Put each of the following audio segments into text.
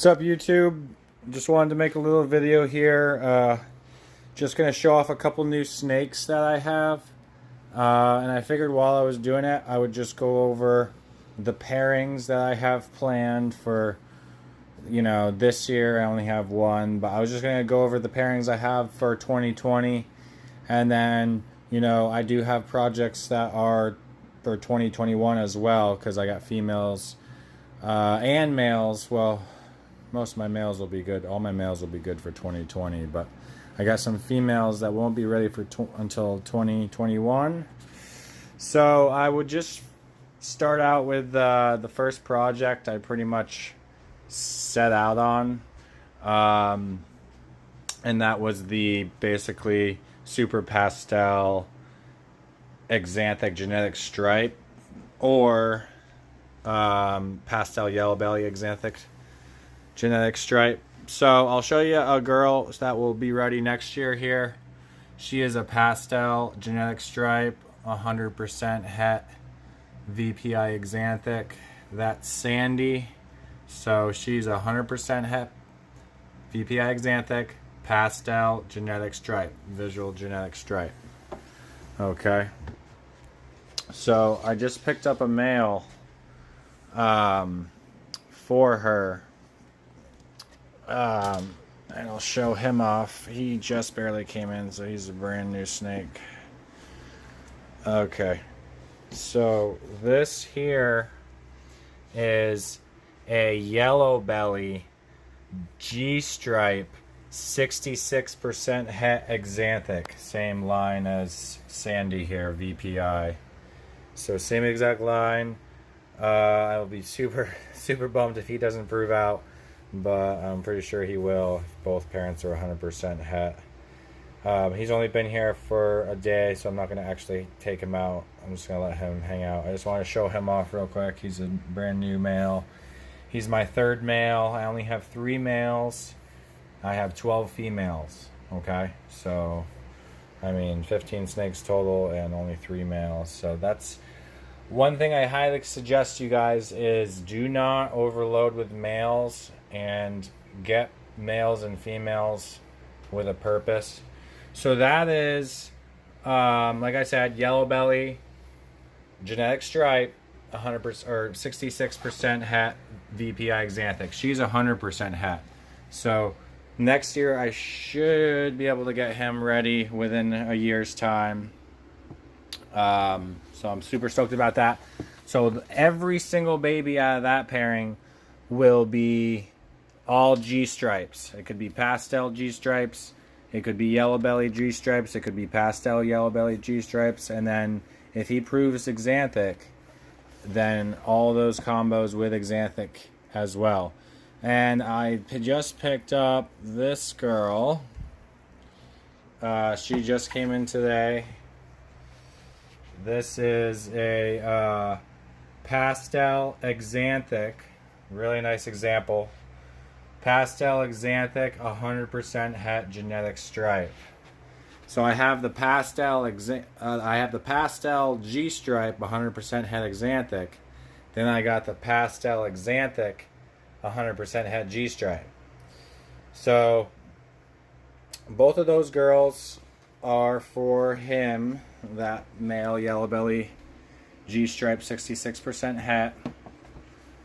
What's up, YouTube? Just wanted to make a little video here. Just going to show off a couple new snakes that I have. And I figured while I was doing it, I would just go over the pairings that I have planned for, this year. I only have one, but I was just going to go over the pairings I have for 2020. And then, I do have projects that are for 2021 as well, because I got females and males. Well, most of my males will be good. All my males will be good for 2020, but I got some females that won't be ready for until 2021. So I would just start out with the first project I pretty much set out on, and that was the basically super pastel axanthic genetic stripe, or pastel yellow belly axanthic genetic stripe. So I'll show you a girl that will be ready next year here. She is a pastel genetic stripe, 100% het VPI axanthic. That's Sandy. So she's 100% het VPI axanthic, pastel genetic stripe, visual genetic stripe. Okay. So I just picked up a male for her. And I'll show him off. He just barely came in, so he's a brand new snake. Okay, so this here is a yellow belly G-stripe 66% het axanthic, same line as Sandy here, VPI. So same exact line. I'll be super bummed if he doesn't prove out, but I'm pretty sure he will if both parents are 100% het. He's only been here for a day, so I'm not going to actually take him out. I'm just going to let him hang out. I just want to show him off real quick. He's a brand new male. He's my third male. I only have 3 males. I have 12 females. Okay, so 15 snakes total and only 3 males. So that's one thing I highly suggest you guys is do not overload with males, and get males and females with a purpose. So that is, like I said, yellow belly, genetic stripe, 100% or 66% het VPI axanthic. She's 100% het. So next year I should be able to get him ready within a year's time. So I'm super stoked about that. So every single baby out of that pairing will be all G stripes. It could be pastel G stripes, it could be yellow belly G stripes, it could be pastel yellow belly G stripes, and then if he proves axanthic, then all those combos with axanthic as well. And I just picked up this girl. She just came in today. This is a pastel axanthic, really nice example. Pastel axanthic, 100% het genetic stripe. So I have the pastel G stripe, 100% het axanthic. Then I got the pastel axanthic, 100% het G stripe. So both of those girls are for him, that male yellow belly G stripe 66% het.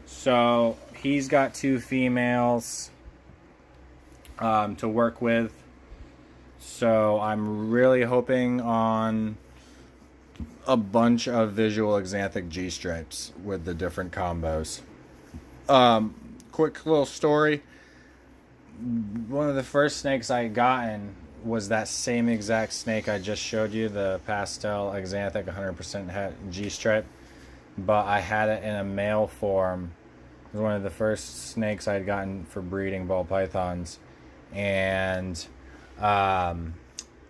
So he's got 2 females to work with. So I'm really hoping on a bunch of visual axanthic G stripes with the different combos. Quick little story. One of the first snakes I gotten was that same exact snake I just showed you, the pastel axanthic 100% het G stripe, but I had it in a male form. It was one of the first snakes I had gotten for breeding ball pythons, and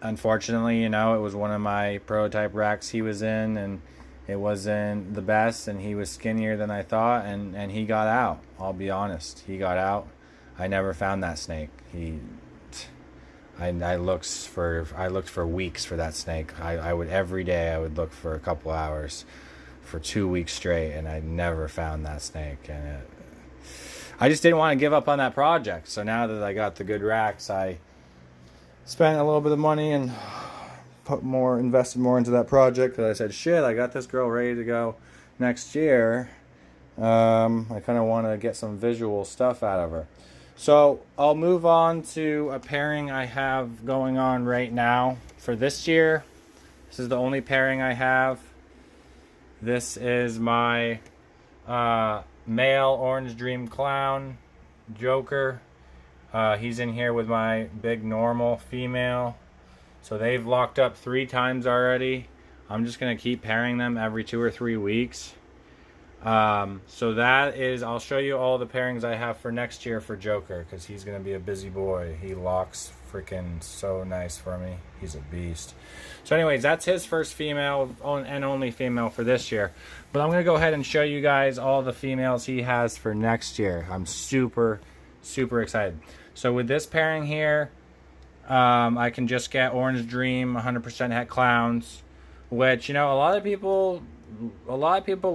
unfortunately, it was one of my prototype racks he was in, and it wasn't the best, and he was skinnier than I thought, and he got out. I'll be honest, he got out. I never found that snake. I looked for weeks for that snake. I would every day I would look for a couple hours for 2 weeks straight, and I never found that snake. And I just didn't want to give up on that project. So now that I got the good racks, I spent a little bit of money and invested more into that project. Because I said, shit, I got this girl ready to go next year. I kind of want to get some visual stuff out of her. So I'll move on to a pairing I have going on right now for this year. This is the only pairing I have. This is my male Orange Dream Clown Joker. He's in here with my big normal female. So they've locked up 3 times already. I'm just going to keep pairing them every 2 or 3 weeks. So that is, I'll show you all the pairings I have for next year for Joker, because he's going to be a busy boy. He locks freaking so nice for me. He's a beast. So anyways, that's his first female and only female for this year. But I'm going to go ahead and show you guys all the females he has for next year. I'm super, super excited. So with this pairing here, I can just get Orange Dream 100% Het Clowns, which, you know, a lot of people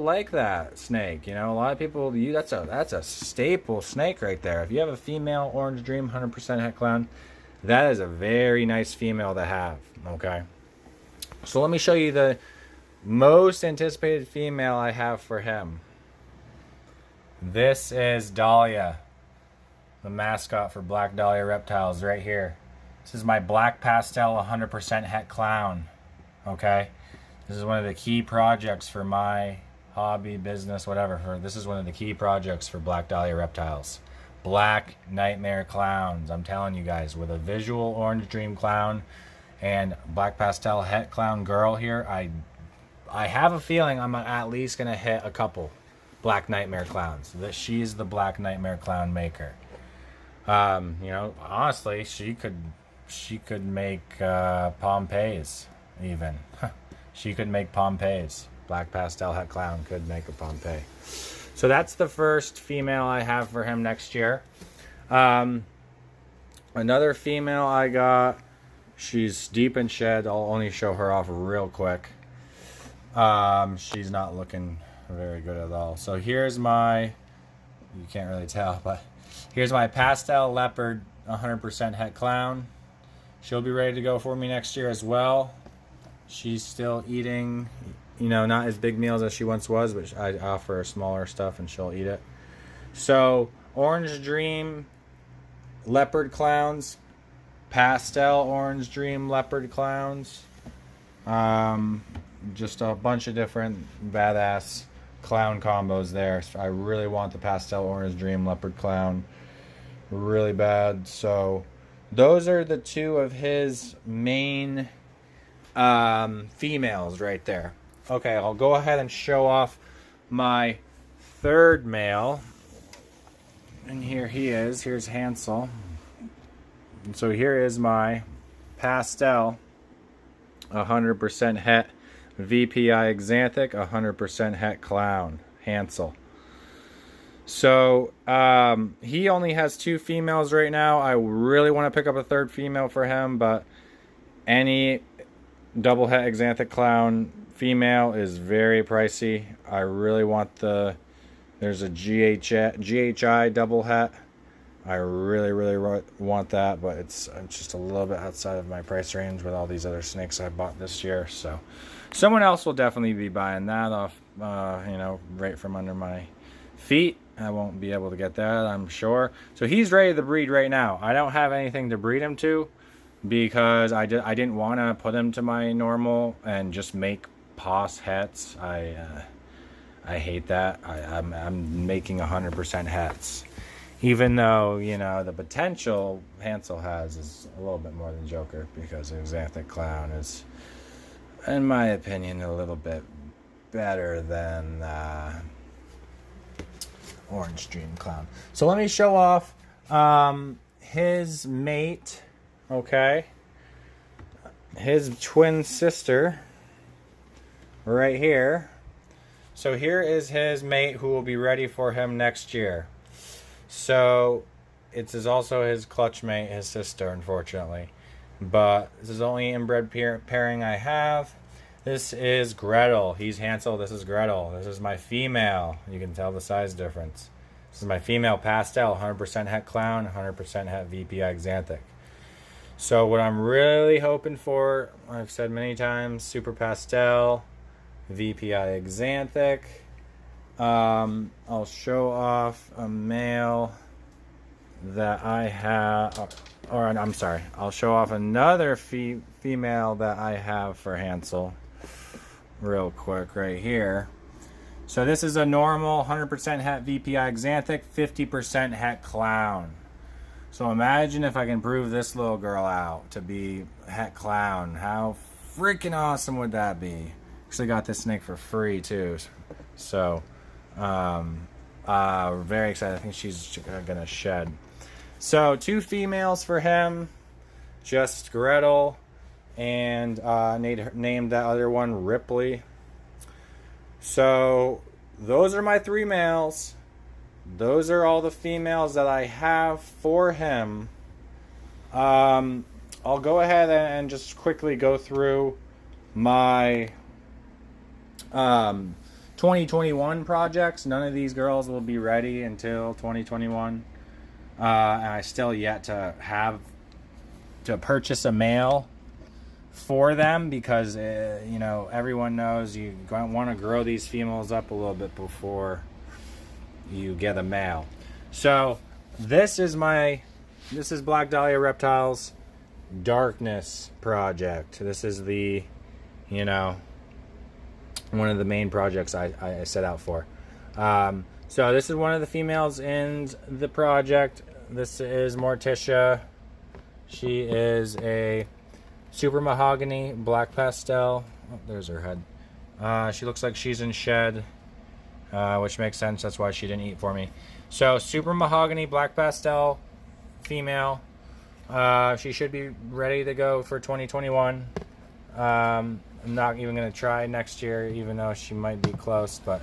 like that snake. You know, a lot of people, that's a staple snake right there. If you have a female Orange Dream 100% Het Clown, that is a very nice female to have. Okay, so let me show you the most anticipated female I have for him. This is Dahlia, the mascot for Black Dahlia Reptiles, right here. This is my black pastel 100% Het Clown. Okay, this is one of the key projects for my hobby, business, whatever. This is one of the key projects for Black Dahlia Reptiles. Black Nightmare Clowns. I'm telling you guys, with a visual Orange Dream Clown and black pastel Het Clown girl here, I have a feeling I'm at least gonna hit a couple Black Nightmare Clowns. That she's the Black Nightmare Clown maker. You know, honestly, she could make Pompeii's even. She could make Pompeii's. Black pastel Het Clown could make a Pompeii. So that's the first female I have for him next year. Another female I got, she's deep in shed. I'll only show her off real quick. She's not looking very good at all. So here's my, you can't really tell, but here's my pastel leopard 100% Het Clown. She'll be ready to go for me next year as well. She's still eating, you know, not as big meals as she once was, but I offer her smaller stuff and she'll eat it. So Orange Dream Leopard Clowns, pastel Orange Dream Leopard Clowns, just a bunch of different badass clown combos there. So I really want the pastel Orange Dream Leopard Clown really bad. So those are the 2 of his main females right there. Okay, I'll go ahead and show off my third male. And here he is. Here's Hansel. And so here is my pastel 100% Het VPI Axanthic 100% Het Clown, Hansel. So he only has 2 females right now. I really want to pick up a third female for him, but any double Het Axanthic Clown female is very pricey. I really want there's a GHI double Het. I really want that, but it's just a little bit outside of my price range with all these other snakes I bought this year. So someone else will definitely be buying that off, you know, right from under my feet. I won't be able to get that, I'm sure. So he's ready to breed right now. I don't have anything to breed him to because I didn't want to put him to my normal and just make POS hets. I hate that. I'm making 100% hets. Even though, you know, the potential Hansel has is a little bit more than Joker, because Axanthic Clown is, in my opinion, a little bit better than Orange Dream Clown. So let me show off his mate, okay? His twin sister right here. So here is his mate who will be ready for him next year. So it is also his clutch mate, his sister, unfortunately. But this is the only inbred pairing I have. This is Gretel. He's Hansel. This is Gretel. This is my female. You can tell the size difference. This is my female pastel, 100% het clown, 100% het VPI axanthic. So what I'm really hoping for, I've said many times, super pastel, VPI axanthic. I'll show off a male that I have, or I'm sorry, I'll show off another female that I have for Hansel real quick right here. So this is a normal 100% het VPI axanthic, 50% het clown. So imagine if I can prove this little girl out to be het clown. How freaking awesome would that be? Actually got this snake for free too. So very excited. I think she's gonna shed. So 2 females for him, just Gretel, and named that other one Ripley. So those are my 3 males. Those are all the females that I have for him. I'll go ahead and just quickly go through my 2021 projects. None of these girls will be ready until 2021. And I still yet to have to purchase a male for them because, you know, everyone knows you want to grow these females up a little bit before you get a male. So this is Black Dahlia Reptiles Darkness project. This is the, you know, one of the main projects I set out for. So this is one of the females in the project. This is Morticia. She is a super mahogany black pastel. Oh, there's her head. She looks like she's in shed. Which makes sense. That's why she didn't eat for me. So, super mahogany, black pastel, female. She should be ready to go for 2021. I'm not even going to try next year, even though she might be close, but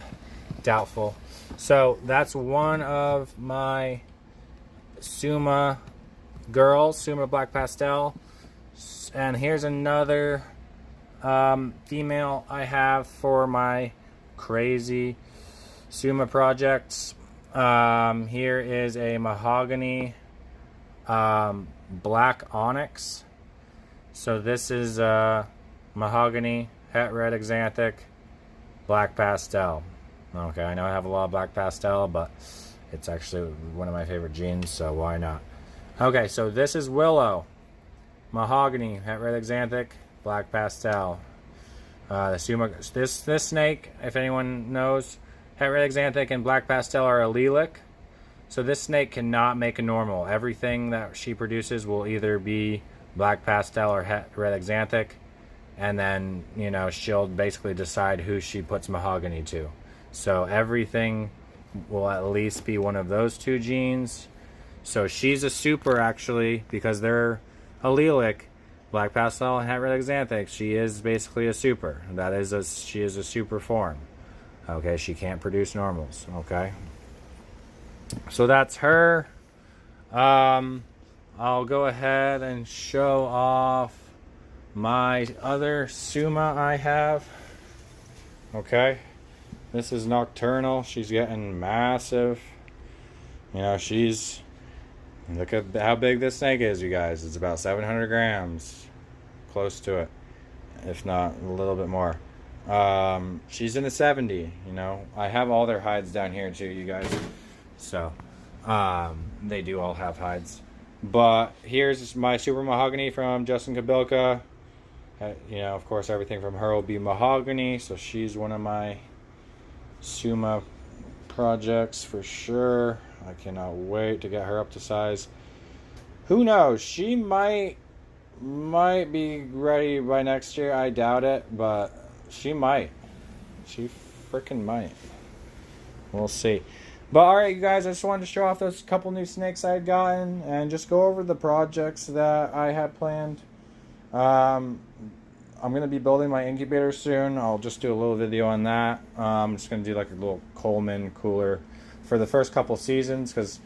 doubtful. So, that's one of my Suma girls, Suma black pastel. And here's another female I have for my crazy Suma projects. Here is a mahogany black onyx. So this is mahogany, het red axanthic, black pastel. Okay, I know I have a lot of black pastel, but it's actually one of my favorite genes, so why not? Okay, so this is Willow, mahogany, het red axanthic, black pastel. The Suma, this snake, if anyone knows, het red axanthic and black pastel are allelic. So this snake cannot make a normal. Everything that she produces will either be black pastel or het red axanthic. And then, you know, she'll basically decide who she puts mahogany to. So everything will at least be one of those 2 genes. So she's a super, actually, because they're allelic. Black pastel and het red axanthic. She is basically a super. She is a super form. Okay, she can't produce normals. Okay, so that's her. I'll go ahead and show off my other Suma I have. Okay, this is Nocturnal. She's getting massive. You know, look at how big this snake is, you guys. It's about 700 grams. Close to it, if not a little bit more. She's in the 70, you know. I have all their hides down here too, you guys. So, they do all have hides. But here's my super mahogany from Justin Kabilka. You know, of course, everything from her will be mahogany. So she's one of my Suma projects for sure. I cannot wait to get her up to size. Who knows? She might be ready by next year. I doubt it, but she might. She freaking might. We'll see. But alright, you guys, I just wanted to show off those couple new snakes I had gotten and just go over the projects that I had planned. I'm going to be building my incubator soon. I'll just do a little video on that. I'm just going to do like a little Coleman cooler for the first couple seasons, because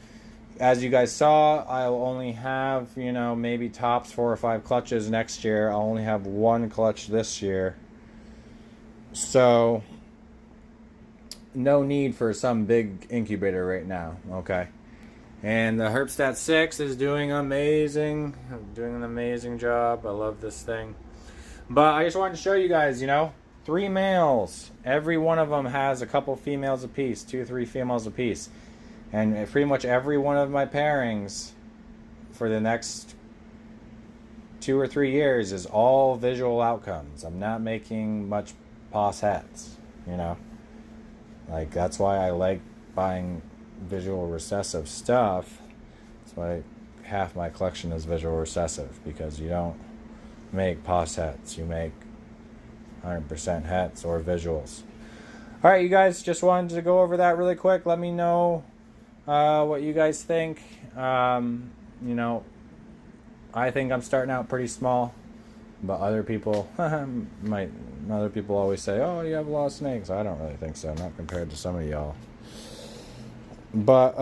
as you guys saw, I'll only have, you know, maybe tops 4 or 5 clutches next year. I'll only have 1 clutch this year. So no need for some big incubator right now, okay? And the Herpstat 6 is doing amazing. Doing an amazing job. I love this thing. But I just wanted to show you guys, 3 males. Every one of them has a couple females apiece, 2 or 3 females apiece. And pretty much every one of my pairings for the next 2 or 3 years is all visual outcomes. I'm not making much pos hets, Like, that's why I like buying visual recessive stuff. That's why half my collection is visual recessive, because you don't make pos hets, you make 100% hets or visuals. Alright, you guys, just wanted to go over that really quick. Let me know what you guys think. I think I'm starting out pretty small, but other people always say, oh, you have a lot of snakes. I don't really think so, not compared to some of y'all. But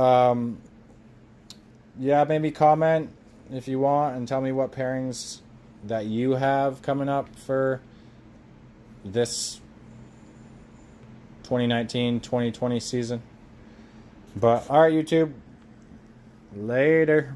yeah, maybe comment if you want and tell me what pairings that you have coming up for this 2019-2020 season. But alright, YouTube, later.